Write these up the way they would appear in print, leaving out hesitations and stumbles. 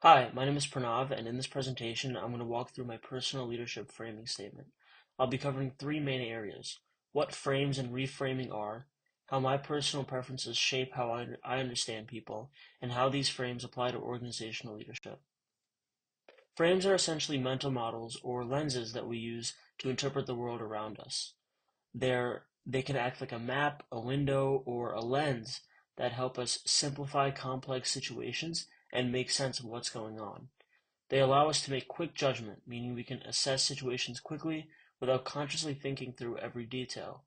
Hi, my name is Pranav, and in this presentation, I'm going to walk through my personal leadership framing statement. I'll be covering three main areas: what frames and reframing are, how my personal preferences shape how I understand people, and how these frames apply to organizational leadership. Frames are essentially mental models or lenses that we use to interpret the world around us. They can act like a map, a window, or a lens that help us simplify complex situations and make sense of what's going on. They allow us to make quick judgment, meaning we can assess situations quickly without consciously thinking through every detail.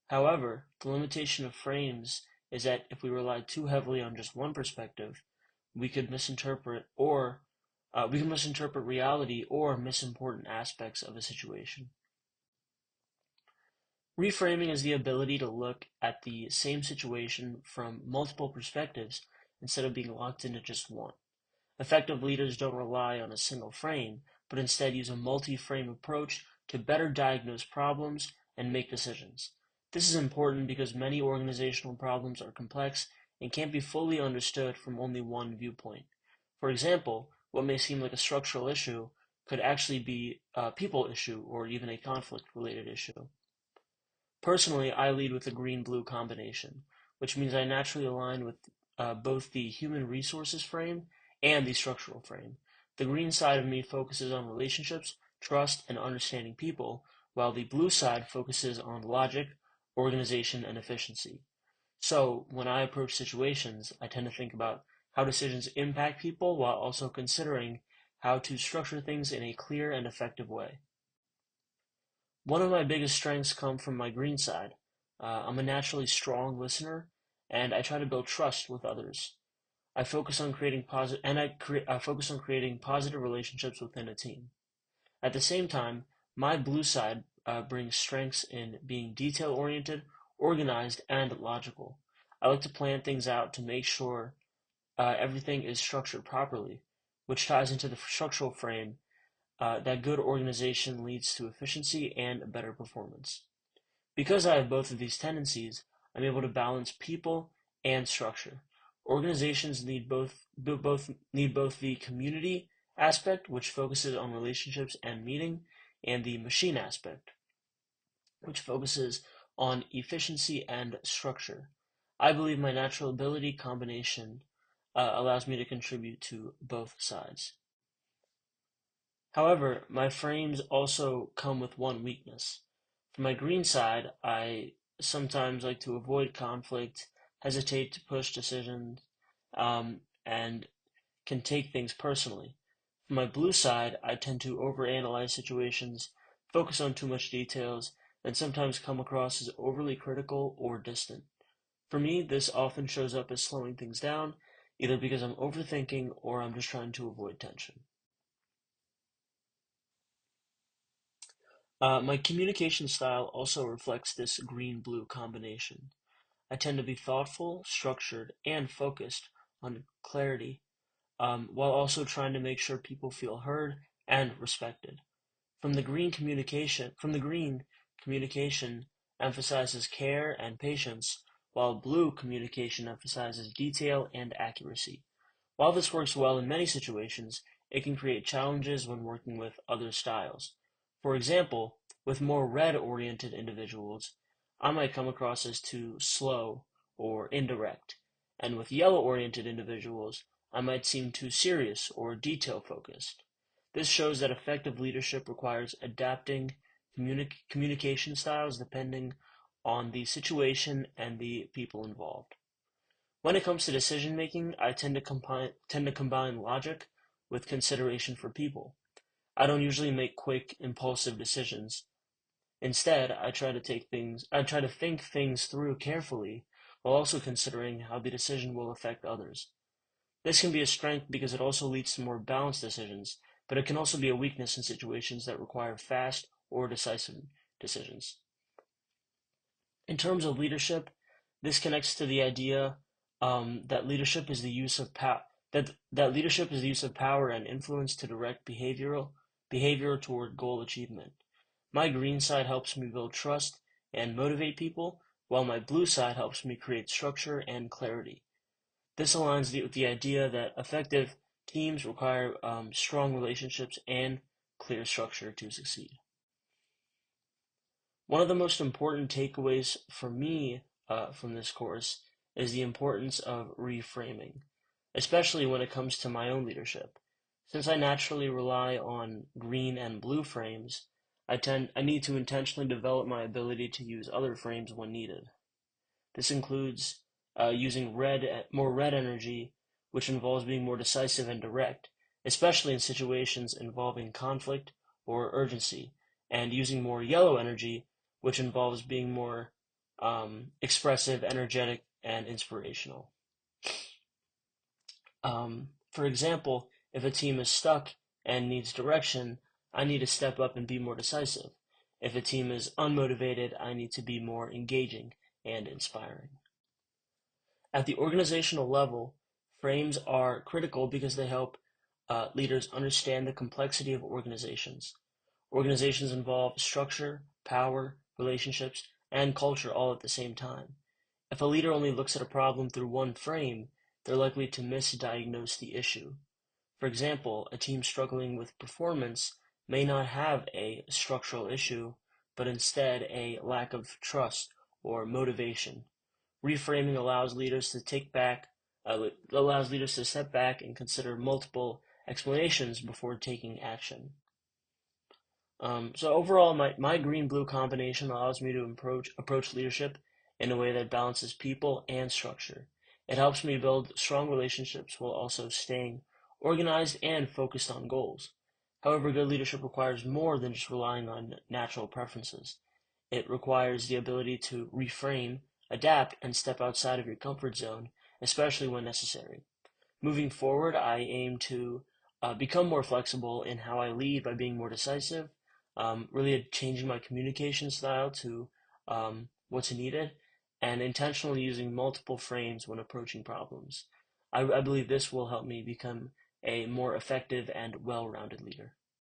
However, the limitation of frames is that if we rely too heavily on just one perspective, we could misinterpret or we can misinterpret reality or miss important aspects of a situation. Reframing is the ability to look at the same situation from multiple perspectives instead of being locked into just one. Effective leaders don't rely on a single frame, but instead use a multi-frame approach to better diagnose problems and make decisions. This is important because many organizational problems are complex and can't be fully understood from only one viewpoint. For example, what may seem like a structural issue could actually be a people issue or even a conflict-related issue. Personally, I lead with the green-blue combination, which means I naturally align with both the human resources frame and the structural frame. The green side of me focuses on relationships, trust, and understanding people, while the blue side focuses on logic, organization, and efficiency. So, when I approach situations, I tend to think about how decisions impact people while also considering how to structure things in a clear and effective way. One of my biggest strengths come from my green side. I'm a naturally strong listener, and I try to build trust with others. I focus on creating positive, and I focus on creating positive relationships within a team. At the same time, my blue side brings strengths in being detail-oriented, organized, and logical. I like to plan things out to make sure everything is structured properly, which ties into the structural frame that good organization leads to efficiency and better performance. Because I have both of these tendencies, I'm able to balance people and structure. Organizations need both the community aspect, which focuses on relationships and meaning, and the machine aspect, which focuses on efficiency and structure. I believe my natural ability combination allows me to contribute to both sides. However, my frames also come with one weakness. For my green side, I sometimes like to avoid conflict, hesitate to push decisions, and can take things personally. For my blue side, I tend to overanalyze situations, focus on too much details, and sometimes come across as overly critical or distant. For me, this often shows up as slowing things down, either because I'm overthinking or I'm just trying to avoid tension. My communication style also reflects this green-blue combination. I tend to be thoughtful, structured, and focused on clarity, while also trying to make sure people feel heard and respected. From the green, communication emphasizes care and patience, while blue communication emphasizes detail and accuracy. While this works well in many situations, it can create challenges when working with other styles. For example, with more red-oriented individuals, I might come across as too slow or indirect, and with yellow-oriented individuals, I might seem too serious or detail-focused. This shows that effective leadership requires adapting communication styles depending on the situation and the people involved. When it comes to decision making, I tend to combine logic with consideration for people. I don't usually make quick, impulsive decisions. Instead, I try to think things through carefully while also considering how the decision will affect others. This can be a strength because it also leads to more balanced decisions, but it can also be a weakness in situations that require fast or decisive decisions. In terms of leadership, this connects to the idea that leadership is the use of that leadership is the use of power and influence to direct behavior toward goal achievement. My green side helps me build trust and motivate people, while my blue side helps me create structure and clarity. This aligns with the idea that effective Teams require strong relationships and clear structure to succeed. One of the most important takeaways for me from this course is the importance of reframing, especially when it comes to my own leadership. Since I naturally rely on green and blue frames, I need to intentionally develop my ability to use other frames when needed. This includes using more red energy, which involves being more decisive and direct, especially in situations involving conflict or urgency, and using more yellow energy, which involves being more expressive, energetic, and inspirational. For example, if a team is stuck and needs direction, I need to step up and be more decisive. If a team is unmotivated, I need to be more engaging and inspiring. At the organizational level, frames are critical because they help leaders understand the complexity of organizations. Organizations involve structure, power, relationships, and culture all at the same time. If a leader only looks at a problem through one frame, they're likely to misdiagnose the issue. For example, a team struggling with performance may not have a structural issue, but instead a lack of trust or motivation. Reframing allows leaders to step back and consider multiple explanations before taking action. So overall, my green-blue combination allows me to approach leadership in a way that balances people and structure. It helps me build strong relationships while also staying organized and focused on goals. However, good leadership requires more than just relying on natural preferences. It requires the ability to reframe, adapt, and step outside of your comfort zone, especially when necessary. Moving forward, I aim to become more flexible in how I lead by being more decisive, really changing my communication style to what's needed, and intentionally using multiple frames when approaching problems. I believe this will help me become a more effective and well-rounded leader.